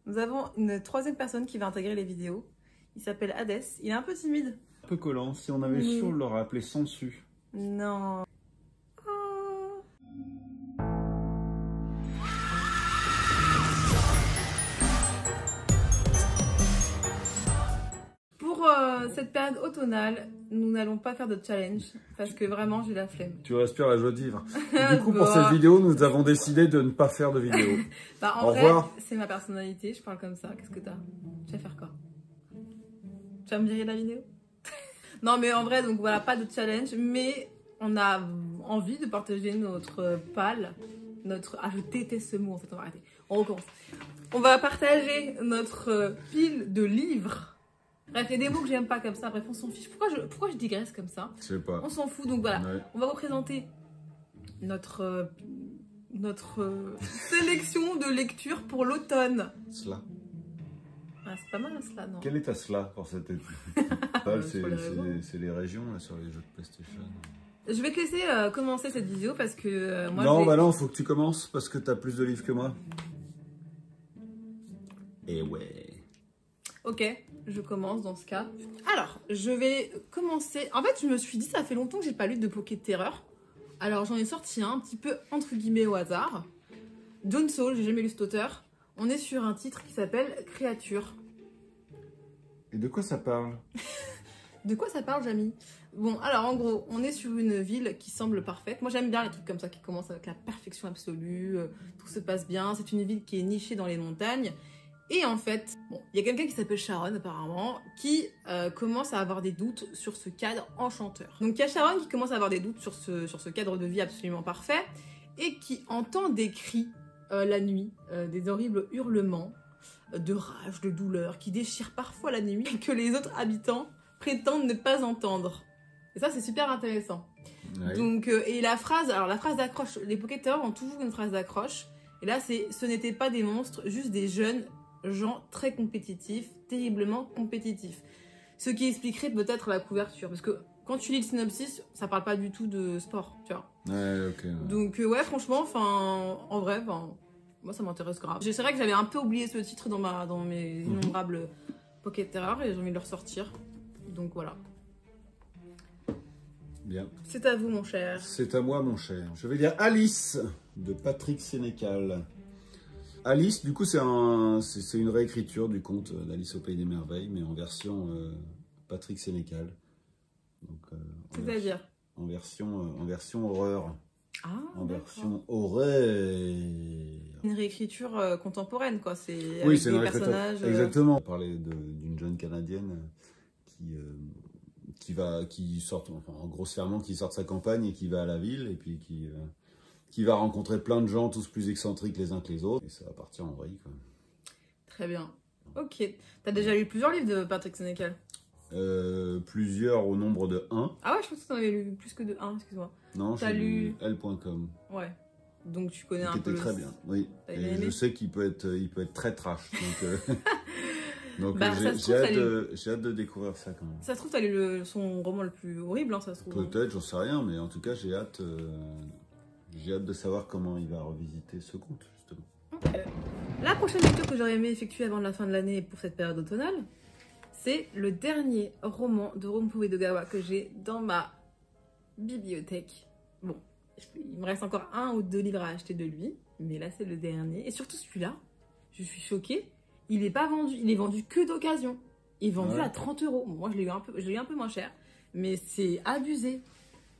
Nous avons une troisième personne qui va intégrer les vidéos. Il s'appelle Hades. Il est un peu timide. Un peu collant. Si on avait su, on l'aurait appelé Sansu. Non. Pour cette période automnale, nous n'allons pas faire de challenge parce que vraiment j'ai la flemme. Tu respires la joie de vivre. Du coup, pour cette vidéo, nous avons décidé de ne pas faire de vidéo. Bah, en Au vrai, revoir. c'est ma personnalité, je parle comme ça. Qu'est-ce que t'as? Tu vas faire quoi? Tu vas me virer de la vidéo? Non, mais en vrai, donc voilà, pas de challenge, mais on a envie de partager notre pal, notre... Ah, je déteste ce mot, en fait, on va arrêter. On recommence. On va partager notre pile de livres. Bref, il y a des mots que j'aime pas comme ça, bref, on s'en fiche. Pourquoi je digresse comme ça? Je sais pas. On s'en fout, donc voilà. Ouais. On va vous présenter notre sélection de lecture pour l'automne. Cela. Ah, c'est pas mal cela, non? Quel est ta cela pour cet été? C'est les régions là, sur les jeux de PlayStation. Je vais te laisser commencer cette vidéo parce que moi non, bah non, faut que tu commences parce que t'as plus de livres que moi. Et ouais. Ok, je commence dans ce cas. Alors, je vais commencer... En fait, je me suis dit, ça fait longtemps que j'ai pas lu de Poké de Terreur. Alors, j'en ai sorti un petit peu, entre guillemets, au hasard. Dawn Soul, j'ai jamais lu cet auteur. On est sur un titre qui s'appelle Créature. Et de quoi ça parle? De quoi ça parle, Jamy? Bon, alors, en gros, on est sur une ville qui semble parfaite. Moi, j'aime bien les trucs comme ça qui commencent avec la perfection absolue. Tout se passe bien. C'est une ville qui est nichée dans les montagnes. Et en fait, bon, il y a quelqu'un qui s'appelle Sharon apparemment, qui commence à avoir des doutes sur ce cadre enchanteur. Donc il y a Sharon qui commence à avoir des doutes sur ce cadre de vie absolument parfait, et qui entend des cris la nuit, des horribles hurlements de rage, de douleur, qui déchirent parfois la nuit, que les autres habitants prétendent ne pas entendre. Et ça c'est super intéressant. Ouais. Donc, et la phrase d'accroche, les Poké de Terreur ont toujours une phrase d'accroche, et là c'est « ce n'étaient pas des monstres, juste des jeunes gens très compétitifs, terriblement compétitifs ». Ce qui expliquerait peut-être la couverture, parce que quand tu lis le synopsis, ça parle pas du tout de sport, tu vois. Ouais, ok. Ouais. Donc ouais, franchement, en vrai, moi ça m'intéresse grave. C'est vrai que j'avais un peu oublié ce titre dans mes innombrables Poké de Terreur et j'ai envie de le ressortir. Donc voilà. Bien. C'est à vous, mon cher. C'est à moi, mon cher. Je vais lire Alice de Patrick Sénécal. Alice, du coup, c'est une réécriture du conte d'Alice au Pays des Merveilles, mais en version Patrick Sénécal. C'est-à-dire en version horreur. Ah, en version horreur. Une réécriture contemporaine, quoi. C'est oui, c'est une réécriture. Personnages. Exactement. On parlait d'une jeune Canadienne qui sort, enfin, grossièrement, qui sort de sa campagne et qui va à la ville, et puis qui va rencontrer plein de gens, tous plus excentriques les uns que les autres. Et ça va partir en vrille, quoi. Très bien. Ok. T'as déjà lu plusieurs livres de Patrick Sénécal? Plusieurs au nombre de 1. Ah ouais, je pense que t'en avais lu plus que de 1, excuse-moi. Non, j'ai lu L.com. Ouais. Donc tu connais un peu le... très bien, oui. Et je sais qu'il peut être très trash. Donc, bah, j'ai hâte de découvrir ça quand même. Ça se trouve, t'as lu son roman le plus horrible, hein, ça se trouve. Peut-être, j'en sais rien, mais en tout cas, j'ai hâte de savoir comment il va revisiter ce conte, justement. Okay. La prochaine lecture que j'aurais aimé effectuer avant la fin de l'année pour cette période automnale, c'est le dernier roman de Rompo Edogawa que j'ai dans ma bibliothèque. Bon, il me reste encore 1 ou 2 livres à acheter de lui, mais là c'est le dernier. Et surtout celui-là, je suis choquée, il est pas vendu, il est vendu que d'occasion. Il est vendu à 30 €. Bon, moi je l'ai eu un peu moins cher, mais c'est abusé.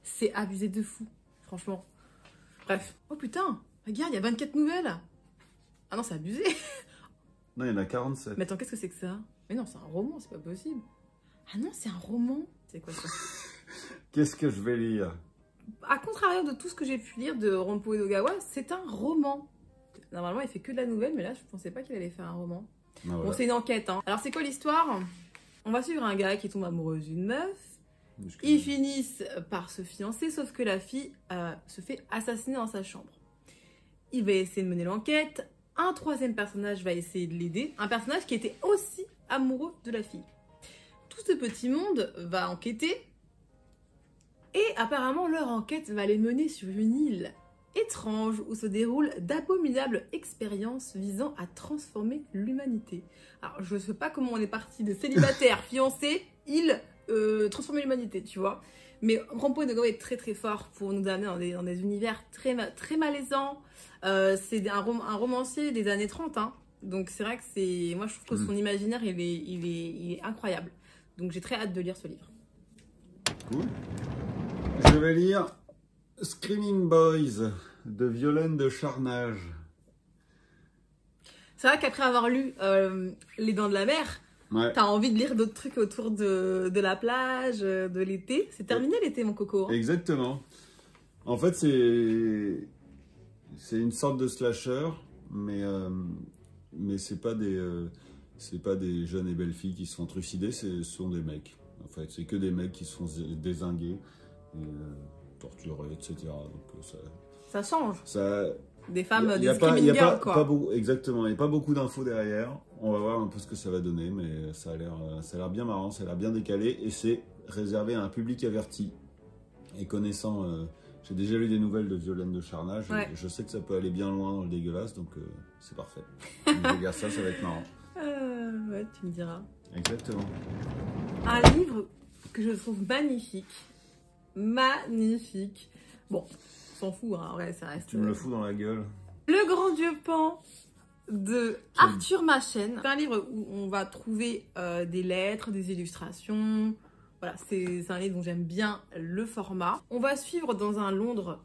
C'est abusé de fou, franchement. Bref. Oh putain, regarde, il y a 24 nouvelles. Ah non, c'est abusé. Non, il y en a 47. Mais attends, qu'est-ce que c'est que ça? Mais non, c'est un roman, c'est pas possible. Ah non, c'est un roman. C'est quoi ça? Qu'est-ce que je vais lire? À contrario de tout ce que j'ai pu lire de Rompo Edogawa, c'est un roman. Normalement, il fait que de la nouvelle, mais là, je pensais pas qu'il allait faire un roman. Ah, voilà. Bon, c'est une enquête, hein. Alors, c'est quoi l'histoire? On va suivre un gars qui tombe amoureux d'une meuf. Ils finissent par se fiancer, sauf que la fille se fait assassiner dans sa chambre. Il va essayer de mener l'enquête. Un troisième personnage va essayer de l'aider. Un personnage qui était aussi amoureux de la fille. Tout ce petit monde va enquêter. Et apparemment, leur enquête va les mener sur une île étrange où se déroulent d'abominables expériences visant à transformer l'humanité. Alors, je sais pas comment on est parti de célibataire, fiancé, transformer l'humanité, tu vois. Mais Rampo Edogawa est très très fort pour nous amener dans des univers très malaisants. C'est un romancier des années 30, hein. Donc c'est vrai que moi je trouve que son imaginaire il est incroyable. Donc j'ai très hâte de lire ce livre. Cool. Je vais lire Screaming Boys de Violaine de Charnage. C'est vrai qu'après avoir lu Les Dents de la Mer, ouais, t'as envie de lire d'autres trucs autour de la plage, de l'été. C'est terminé l'été, mon coco. Hein. Exactement. En fait, c'est une sorte de slasher, mais c'est pas des jeunes et belles filles qui se font trucider, ce sont des mecs. En fait, c'est que des mecs qui se font dézinguer, et, torturer, etc. Donc ça change. Ça, des femmes, des screaming girls, quoi. Exactement, il n'y a pas beaucoup d'infos derrière. On va voir un peu ce que ça va donner, mais ça a l'air bien marrant, ça a l'air bien décalé, et c'est réservé à un public averti. Et connaissant, j'ai déjà lu des nouvelles de Violaine de Charnage, ouais, je sais que ça peut aller bien loin dans le dégueulasse, donc c'est parfait. Je regarde ça, ça va être marrant. Ouais, tu me diras. Exactement. Un livre que je trouve magnifique. Magnifique. Bon, on s'en fout, hein, ouais, ça reste... Tu me le fous dans la gueule. Le Grand Dieu Pan de Arthur Machen. C'est un livre où on va trouver des lettres, des illustrations. Voilà, c'est un livre dont j'aime bien le format. On va suivre dans un Londres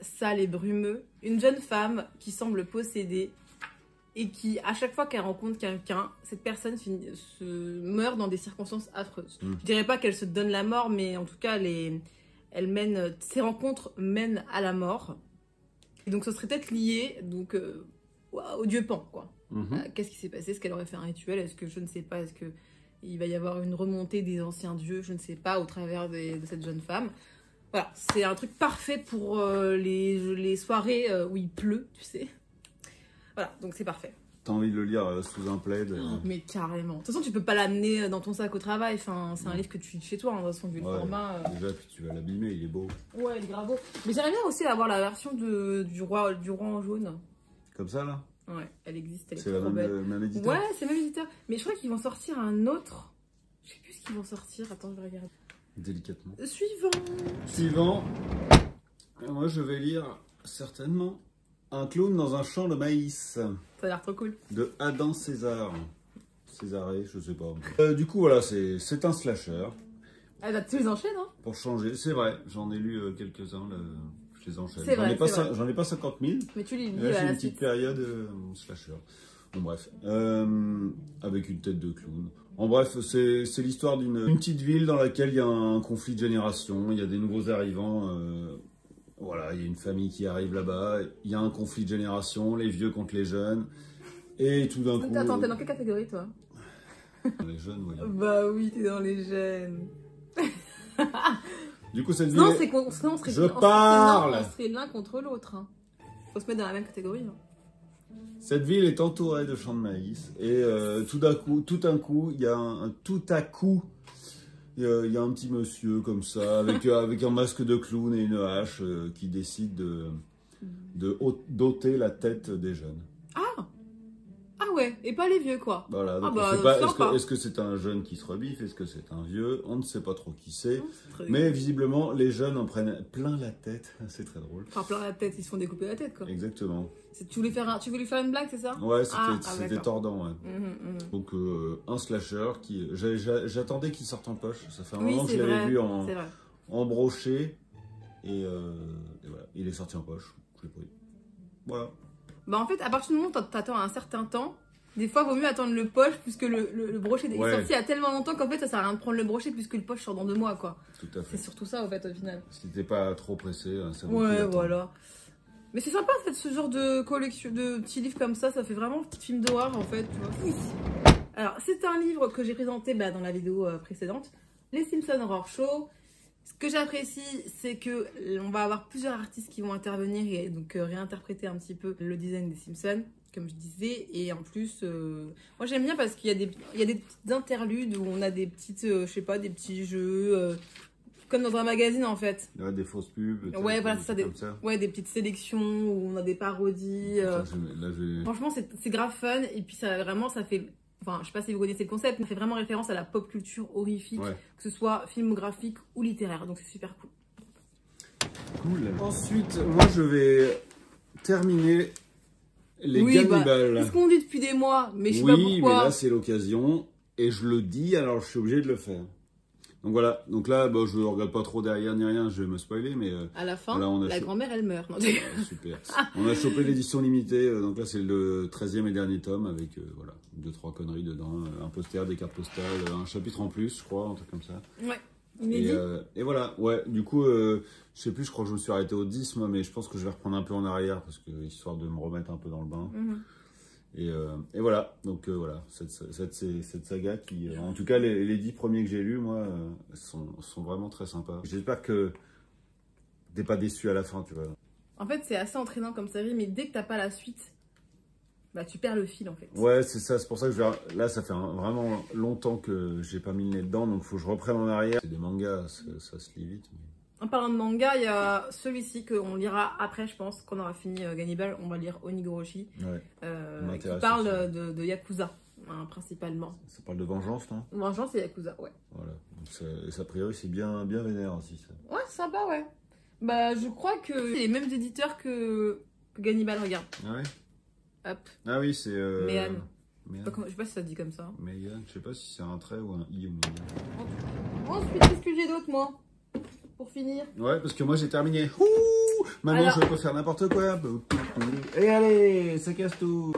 sale et brumeux une jeune femme qui semble possédée et qui, à chaque fois qu'elle rencontre quelqu'un, cette personne se meurt dans des circonstances affreuses. Je dirais pas qu'elle se donne la mort, mais en tout cas, ces rencontres mènent à la mort. Et donc, ce serait peut-être lié donc, au dieu Pan, quoi. Qu'est-ce qui s'est passé? Est-ce qu'elle aurait fait un rituel? Est-ce que, je ne sais pas, est-ce qu'il va y avoir une remontée des anciens dieux? Je ne sais pas, au travers de cette jeune femme. Voilà, c'est un truc parfait pour les soirées où il pleut, tu sais. Voilà, donc c'est parfait. T'as envie de le lire sous un plaid Mais carrément. De toute façon, tu peux pas l'amener dans ton sac au travail. Enfin, c'est un livre que tu lis chez toi, hein, de toute façon, vu le format. Déjà, puis tu vas l'abîmer, il est beau. Ouais, il est grave beau. Mais j'aimerais bien aussi avoir la version du roi en jaune. Comme ça, là? Ouais, elle existe, elle est trop belle. C'est le même éditeur? Ouais, c'est le même éditeur. Mais je crois qu'ils vont sortir un autre. Je sais plus ce qu'ils vont sortir. Attends, je vais regarder. Délicatement. Suivant. Moi, je vais lire, certainement, Un clown dans un champ de maïs. Ça a l'air trop cool. De Adam César. Césaré, je sais pas. Du coup, voilà, c'est un slasher. Ah bah, tu les enchaînes, hein? Pour changer, c'est vrai. J'en ai lu quelques-uns, je les enchaîne. J'en ai pas 50 000. Mais tu les lis là, j'ai une petite période slasher. Bon, bref. Avec une tête de clown. En bref, c'est l'histoire d'une petite ville dans laquelle il y a un conflit de génération. Il y a des nouveaux arrivants. Voilà, il y a une famille qui arrive là-bas. Il y a un conflit de génération, les vieux contre les jeunes. Et tout d'un coup... Attends, t'es dans quelle catégorie, toi? Les jeunes, oui. Bah oui, t'es dans les jeunes. Du coup, cette ville... Non, on serait l'un contre l'autre. Hein. Faut se mettre dans la même catégorie. Hein. Cette ville est entourée de champs de maïs. Et tout à coup, il y a un petit monsieur comme ça, avec un masque de clown et une hache, qui décide d'ôter la tête des jeunes. Ah ouais, et pas les vieux, quoi. Voilà, donc on sait pas, est-ce que c'est un jeune qui se rebiffe, est-ce que c'est un vieux, on ne sait pas trop qui c'est. Mais visiblement, les jeunes en prennent plein la tête, c'est très drôle. Enfin, plein la tête, ils se font découper la tête, quoi. Exactement. Tu voulais faire une blague, c'est ça? Ouais, c'était tordant, ouais. Donc, un slasher qui... J'attendais qu'il sorte en poche, ça fait un moment que je l'avais vu en brochet, et voilà, il est sorti en poche, je l'ai pris. Voilà. Bah en fait, à partir du moment où t'attends un certain temps, des fois, il vaut mieux attendre le poche puisque le brochet est sorti il y a tellement longtemps qu'en fait, ça sert à rien de prendre le brochet puisque le poche sort dans 2 mois, quoi. Tout à fait. C'est surtout ça, au fait, au final. Si t'es pas trop pressé, ça vaut ouais, voilà. Mais c'est sympa, ce genre de collection, de petits livres comme ça fait vraiment petit film d'horreur, en fait, tu vois. Oui. Alors, c'est un livre que j'ai présenté dans la vidéo précédente, Les Simpsons Horror Show. Ce que j'apprécie, c'est que on va avoir plusieurs artistes qui vont intervenir et donc réinterpréter un petit peu le design des Simpsons, comme je disais. Et en plus, moi j'aime bien parce qu'il y a des petites interludes où on a des petites, je sais pas, des petits jeux comme dans un magazine en fait. Ouais, des fausses pubs. Ouais, voilà, c'est ça, comme ça. Ouais, des petites sélections où on a des parodies. Franchement, c'est grave fun et puis ça vraiment, ça fait. Enfin, je sais pas si vous connaissez le concept, mais ça fait vraiment référence à la pop culture horrifique, que ce soit filmographique ou littéraire, donc c'est super cool. Cool. Ensuite, moi je vais terminer les Gannibal. C'est ce qu'on dit depuis des mois, mais je sais pas pourquoi. Oui, mais là c'est l'occasion et je le dis, alors je suis obligé de le faire. Donc voilà, donc là bah, je regarde pas trop derrière ni rien, je vais me spoiler, mais à la fin, voilà, la grand-mère elle meurt. Non, super. On a chopé l'édition limitée, donc là c'est le 13e et dernier tome avec voilà, 2-3 conneries dedans, un poster, des cartes postales, un chapitre en plus, je crois, un truc comme ça. Ouais. Et voilà, ouais, du coup, je sais plus, je crois que je me suis arrêté au 10 moi, mais je pense que je vais reprendre un peu en arrière parce que histoire de me remettre un peu dans le bain. Et voilà, donc voilà, cette saga qui, en tout cas, les 10 premiers que j'ai lus, moi, sont vraiment très sympas. J'espère que t'es pas déçu à la fin, tu vois. En fait, c'est assez entraînant comme série, mais dès que t'as pas la suite, bah tu perds le fil en fait. Ouais, c'est ça, c'est pour ça que là, ça fait vraiment longtemps que j'ai pas mis le nez dedans, donc faut que je reprenne en arrière. C'est des mangas, ça se lit vite. Mais... En parlant de manga, il y a celui-ci qu'on lira après, je pense, qu'on aura fini Gannibal, on va lire Onigoroshi, qui parle de Yakuza, hein, principalement. Ça parle de vengeance, non? Vengeance et Yakuza, ouais. Voilà, donc a priori c'est bien vénère aussi, ça. Ouais, sympa, ouais. Bah, je crois que c'est les mêmes éditeurs que Gannibal, regarde. Ah ouais? Hop. Ah oui, c'est... Méan. Je sais pas si ça se dit comme ça. Méan, je sais pas si c'est un trait ou un i ou Méan. Ensuite, qu'est-ce que j'ai d'autre, moi? Pour finir. Ouais, parce que moi j'ai terminé. Ouh, maintenant alors, je peux faire n'importe quoi. Et allez, ça casse tout.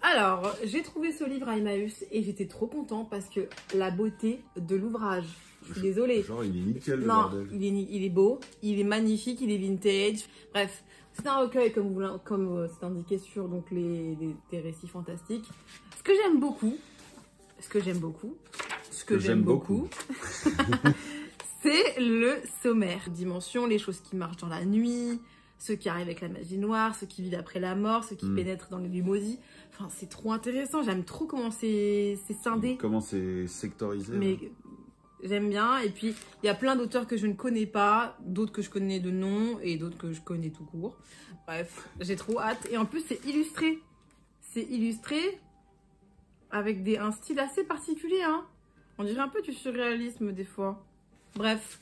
Alors, j'ai trouvé ce livre à Emmaüs et j'étais trop content parce que la beauté de l'ouvrage. Je suis désolée. Genre, il est nickel le non, bordel. Il est beau, il est magnifique, il est vintage. Bref, c'est un recueil comme c'est indiqué sur donc, des récits fantastiques. Ce que j'aime beaucoup, c'est le sommaire. Dimension, les choses qui marchent dans la nuit, ceux qui arrivent avec la magie noire, ceux qui vivent après la mort, ceux qui pénètrent dans les lieux maudits. Enfin, c'est trop intéressant. J'aime trop comment c'est scindé. Comment c'est sectorisé. Mais j'aime bien. Et puis, il y a plein d'auteurs que je ne connais pas, d'autres que je connais de nom et d'autres que je connais tout court. Bref, j'ai trop hâte. Et en plus, c'est illustré. C'est illustré avec un style assez particulier. Hein. On dirait un peu du surréalisme des fois. Bref,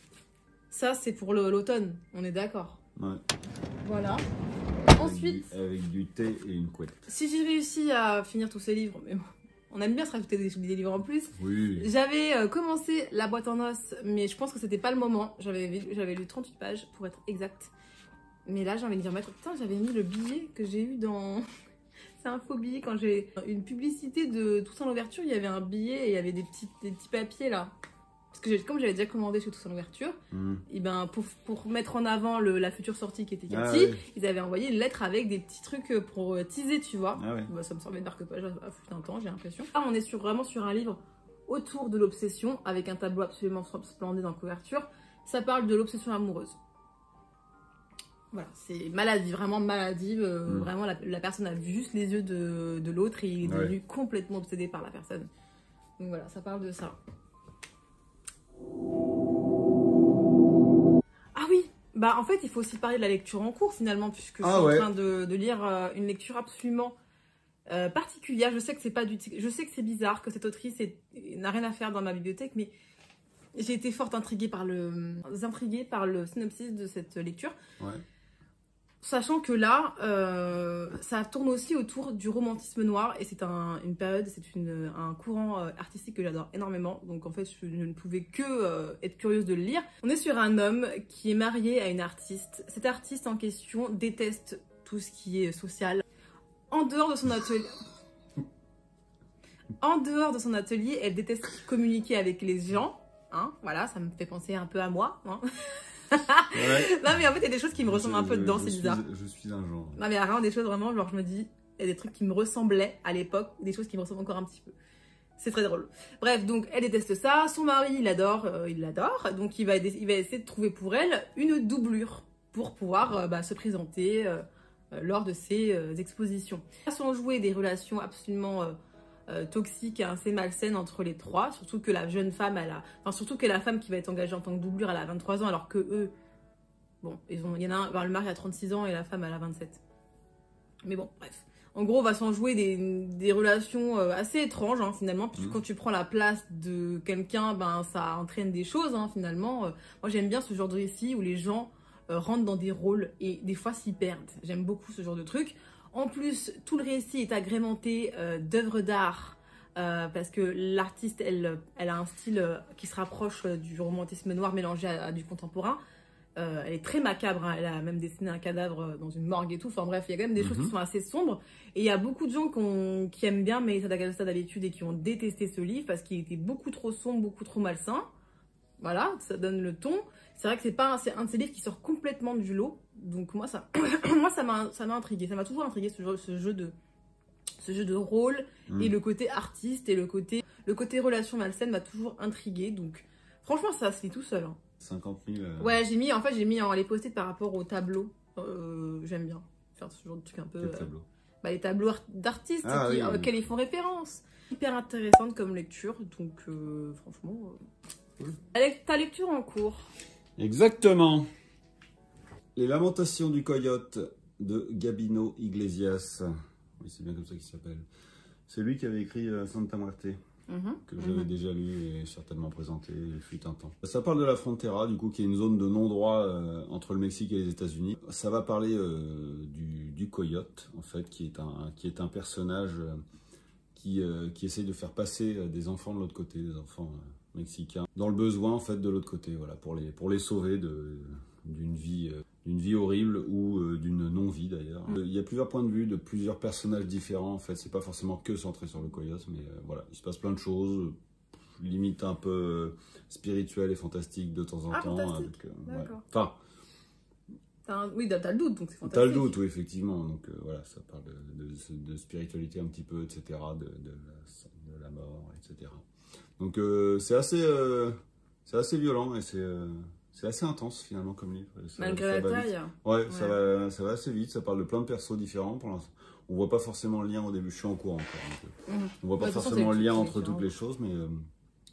ça c'est pour l'automne, on est d'accord. Ouais. Voilà. Ensuite, avec du thé et une couette. Si j'ai réussi à finir tous ces livres, mais bon, on aime bien se rajouter des livres en plus. Oui. J'avais commencé La boîte en os, mais je pense que c'était pas le moment. J'avais lu 38 pages pour être exact. Mais là, j'ai envie de dire, putain, j'avais mis le billet que j'ai eu dans... C'est un faux billet. Quand j'ai une publicité de Toussaint Louverture, il y avait un billet et il y avait des petits papiers là. Parce que comme j'avais déjà commandé chez Toussaint Louverture, et ben pour mettre en avant la future sortie qui était Cathy, ils avaient envoyé une lettre avec des petits trucs pour teaser, tu vois. Bah, ça me semblait marque-page à fut un temps, j'ai l'impression. Là, on est vraiment sur un livre autour de l'obsession, avec un tableau absolument splendide en couverture. Ça parle de l'obsession amoureuse. Voilà, c'est maladie, vraiment maladive. Vraiment, la personne a vu juste les yeux de l'autre et il est devenu complètement obsédé par la personne. Donc voilà, ça parle de ça. Ah oui, bah en fait il faut aussi parler de la lecture en cours finalement, puisque je suis en train de lire une lecture absolument particulière. Je sais que c'est bizarre, que cette autrice n'a rien à faire dans ma bibliothèque, mais j'ai été fort intriguée par le synopsis de cette lecture. Sachant que là, ça tourne aussi autour du romantisme noir et c'est une période, c'est un courant artistique que j'adore énormément. Donc en fait, je ne pouvais que être curieuse de le lire. On est sur un homme qui est marié à une artiste. Cette artiste en question déteste tout ce qui est social. En dehors de son atelier, elle déteste communiquer avec les gens. Hein, voilà, ça me fait penser un peu à moi. Hein. Non mais en fait il y a des choses qui me ressemblent un peu dedans, c'est bizarre. Je suis un genre. Non mais il y a vraiment des choses vraiment, genre je me dis, il y a des trucs qui me ressemblaient à l'époque, des choses qui me ressemblent encore un petit peu. C'est très drôle. Bref, donc elle déteste ça, son mari il l'adore, donc il va essayer de trouver pour elle une doublure pour pouvoir se présenter lors de ses expositions. Elles sont jouées des relations absolument toxique et assez malsaine entre les trois. Surtout que la jeune femme, surtout que la femme qui va être engagée en tant que doublure, elle a 23 ans, alors que eux, bon, il y en a un, le mari a 36 ans et la femme, elle a 27. Mais bon, bref. En gros, on va s'en jouer des relations assez étranges, hein, finalement. Puisque quand tu prends la place de quelqu'un, ben, ça entraîne des choses, hein, finalement. Moi, j'aime bien ce genre de récit où les gens rentrent dans des rôles et des fois s'y perdent. J'aime beaucoup ce genre de truc. En plus, tout le récit est agrémenté d'œuvres d'art. Parce que l'artiste, elle a un style qui se rapproche du romantisme noir mélangé à du contemporain. Elle est très macabre, hein. Elle a même dessiné un cadavre dans une morgue et tout. Enfin bref, il y a quand même des choses qui sont assez sombres. Et il y a beaucoup de gens qui aiment bien Melissa d'Acosta d'habitude et qui ont détesté ce livre parce qu'il était beaucoup trop sombre, beaucoup trop malsain. Voilà, ça donne le ton. C'est vrai que c'est un de ces livres qui sort complètement du lot. Donc moi, ça m'a intrigué. Ça m'a toujours intrigué ce jeu de rôle et le côté artiste et le côté relation malsaine m'a toujours intrigué. Donc franchement, ça se lit tout seul, hein. 50 000. Ouais, j'ai mis les post-it par rapport au tableau. J'aime bien faire ce genre de truc un peu. Quel tableau? Les tableaux d'artistes auxquels ils font référence. Hyper intéressante comme lecture, donc franchement. Cool. Ta lecture en cours. Exactement. Les Lamentations du Coyote de Gabino Iglesias. Oui, c'est bien comme ça qu'il s'appelle. C'est lui qui avait écrit Santa Muerte. Que j'avais déjà lu et certainement présenté, il fut un temps. Ça parle de la Frontera, du coup, qui est une zone de non-droit entre le Mexique et les États-Unis. Ça va parler du coyote, en fait, qui est un personnage qui essaye de faire passer des enfants de l'autre côté, des enfants mexicains, dans le besoin, en fait, de l'autre côté, voilà, pour les sauver d'une vie horrible ou d'une non-vie d'ailleurs. Il y a plusieurs points de vue de plusieurs personnages différents. En fait, c'est pas forcément que centré sur le coyote, mais voilà, il se passe plein de choses, limite un peu spirituelles et fantastiques de temps en temps. Fantastique. Ouais. Enfin, oui, t'as le doute, donc c'est fantastique. T'as le doute, oui, effectivement. Donc voilà, ça parle de spiritualité un petit peu, etc., de la mort, etc. Donc c'est assez violent et c'est assez intense finalement comme livre. Malgré la taille. Ouais, ça va assez vite. Ça parle de plein de persos différents pour l'instant. On voit pas forcément le lien au début. Je suis en cours encore. On voit pas forcément le lien entre toutes les choses, mais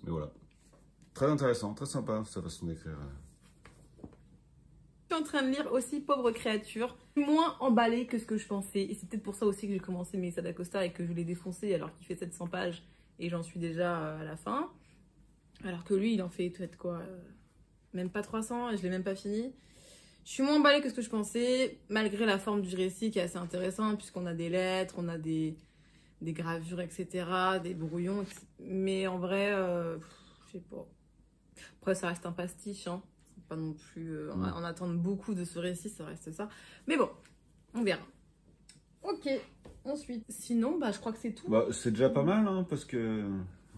voilà. Très intéressant, très sympa sa façon d'écrire. Je suis en train de lire aussi Pauvre créature, moins emballée que ce que je pensais. Et c'est peut-être pour ça aussi que j'ai commencé Melissa d'Acosta et que je l'ai défoncé alors qu'il fait 700 pages et j'en suis déjà à la fin. Alors que lui, il en fait peut-être quoi même pas 300 et je l'ai même pas fini. Je suis moins emballée que ce que je pensais, malgré la forme du récit qui est assez intéressante, puisqu'on a des lettres, on a des gravures, etc., des brouillons. Mais en vrai, je sais pas. Après, ça reste un pastiche, hein. C'est pas non plus en attendre beaucoup de ce récit, ça reste ça. Mais bon, on verra. Ok, ensuite. Sinon, je crois que c'est tout. C'est déjà pas mal, hein, parce que...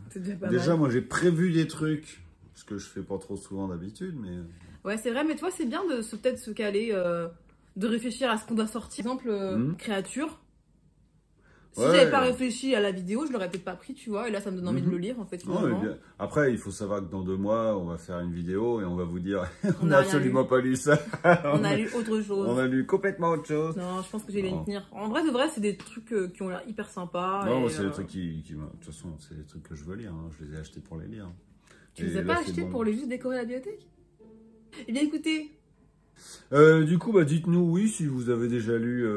C'est déjà pas déjà, mal. moi, j'ai prévu des trucs, ce que je fais pas trop souvent d'habitude, mais... Ouais, c'est vrai, mais toi, c'est bien de peut-être se caler, de réfléchir à ce qu'on doit sortir. Par exemple, créature. Si j'avais pas réfléchi à la vidéo, je l'aurais peut-être pas pris, tu vois. Et là, ça me donne envie de le lire, en fait. Après, il faut savoir que dans 2 mois, on va faire une vidéo et on va vous dire on n'a absolument pas lu ça. On a lu autre chose. On a lu complètement autre chose. Non, je pense que j'ai les tenir. En vrai, de vrai, c'est des trucs qui ont l'air hyper sympas. Non, c'est des trucs de toute façon, c'est des trucs que je veux lire. Hein. Je les ai achetés pour les lire. Tu les as pas achetés pour les juste décorer la bibliothèque? Eh bien, écoutez. Du coup, dites-nous oui si vous avez déjà lu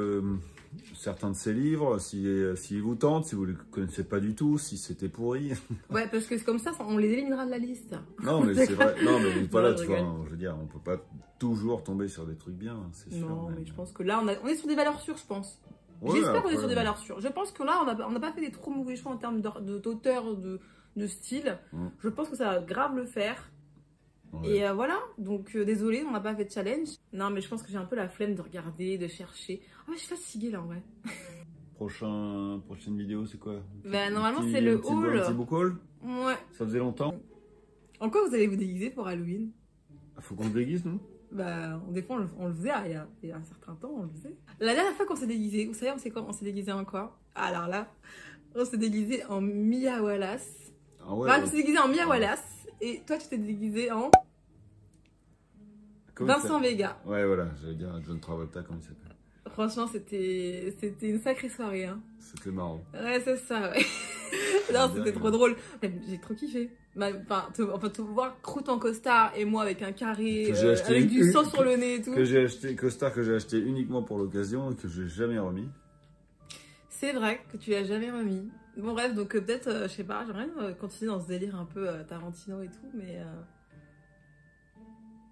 certains de ces livres, s'ils vous tentent, si vous ne les connaissez pas du tout, si c'était pourri. Ouais, parce que c'est comme ça, on les éliminera de la liste. Non, mais c'est vrai. Non, mais voilà, tu vois, je veux dire, on peut pas toujours tomber sur des trucs bien, c'est sûr. Non, mais je pense que là, on est sur des valeurs sûres, je pense. Ouais, j'espère qu'on est sur des valeurs sûres. Je pense que là, on n'a pas fait des trop mauvais choix en termes d'auteur, de style. Je pense que ça va grave le faire. Ouais. Et voilà, donc désolé, on n'a pas fait de challenge. Non, mais je pense que j'ai un peu la flemme de regarder, de chercher. Ah, je suis fatiguée là, en vrai. Prochaine vidéo, c'est quoi? Normalement, c'est le haul. Un petit book haul? Ouais. Ça faisait longtemps. En quoi vous allez vous déguiser pour Halloween? Faut qu'on se déguise, nous? Des fois, on le faisait il y a un certain temps, on le faisait. La dernière fois qu'on s'est déguisé, vous savez, on s'est déguisé en quoi? Alors là, on s'est déguisé en Mia Wallace. Ah ouais, on s'est déguisé en Mia Wallace. Et toi, tu t'es déguisé en Vincent Vega. Ouais, voilà, j'allais dire John Travolta, comment il s'appelle. Franchement, c'était une sacrée soirée. Hein. C'était marrant. Ouais, c'est ça, ouais. Non, c'était trop drôle. J'ai trop kiffé. Enfin, te voir croûte en costard et moi avec un carré, avec du sang sur le nez et tout. Costard que j'ai acheté uniquement pour l'occasion et que je n'ai jamais remis. C'est vrai que tu l'as jamais remis. Bon bref, donc peut-être, je sais pas, j'aimerais continuer dans ce délire un peu Tarantino et tout, mais...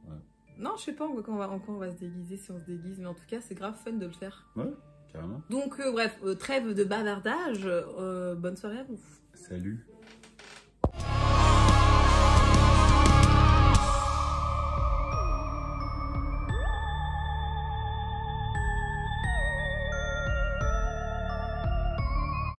Ouais. Non, je sais pas en quoi on va se déguiser, si on se déguise, mais en tout cas, c'est grave fun de le faire. Ouais, carrément. Donc bref, trêve de bavardage, bonne soirée à vous. Salut.